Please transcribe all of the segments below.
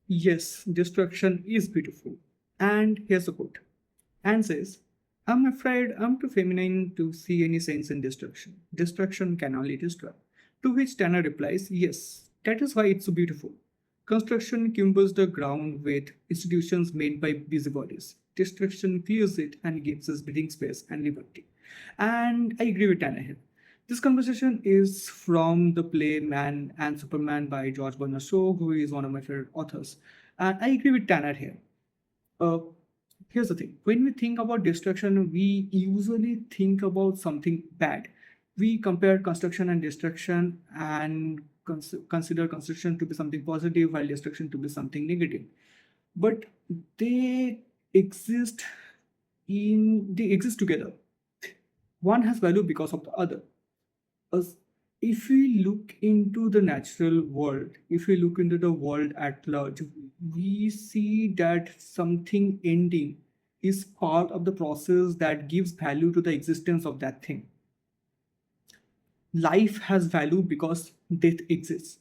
Yes, destruction is beautiful. And here's a quote. Anne says, I'm afraid I'm too feminine to see any sense in destruction. Destruction can only destroy. To which Tanner replies, yes, that is why it's so beautiful. Construction cumbers the ground with institutions made by busybodies. Destruction clears it and gives us breathing space and liberty. And I agree with Tanner here. This conversation is from the play Man and Superman by George Bernard Shaw, who is one of my favorite authors. And I agree with Tanner here. Uh, Here's the thing: when we think about destruction, we usually think about something bad. We compare construction and destruction and consider construction to be something positive while destruction to be something negative. But they exist they exist together. One has value because of the other. As if we look into the natural world, if we look into the world at large, we see that something ending is part of the process that gives value to the existence of that thing. Life has value because death exists.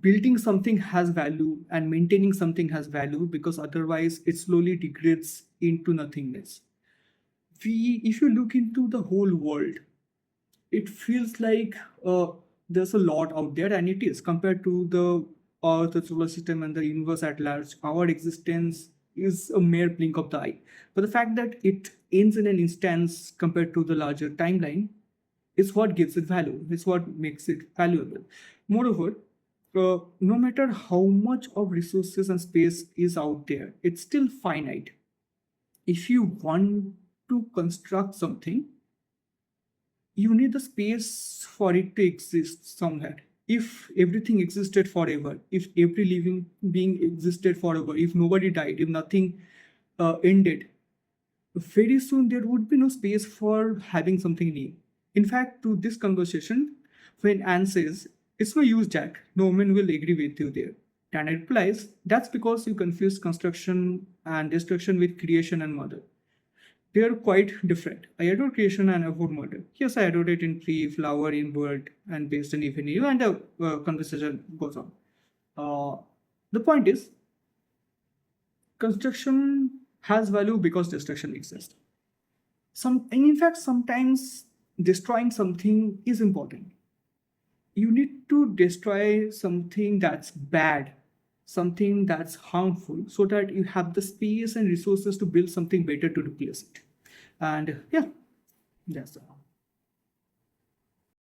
Building something has value and maintaining something has value because otherwise it slowly degrades into nothingness. If you look into the whole world, it feels like there's a lot out there, and it is compared to the Earth, the solar system, and the universe at large. Our existence is a mere blink of the eye. But the fact that it ends in an instance compared to the larger timeline is what gives it value. It's what makes it valuable. Moreover, no matter how much of resources and space is out there, it's still finite. If you want to construct something, you need the space for it to exist somewhere. If everything existed forever, if every living being existed forever, if nobody died, if nothing ended, very soon there would be no space for having something new. In fact, to this conversation, when Anne says, it's no use, Jack, no woman will agree with you there. Tana replies, that's because you confuse construction and destruction with creation and murder. They are quite different. I adore creation and avoid murder. Yes, I adore it in tree, flower, in bird, and based on even you, and the conversation goes on. Uh, the point is, construction has value because destruction exists. And in fact, sometimes destroying something is important. You need to destroy something that's bad, something that's harmful, so that you have the space and resources to build something better to replace it. And yeah, that's all.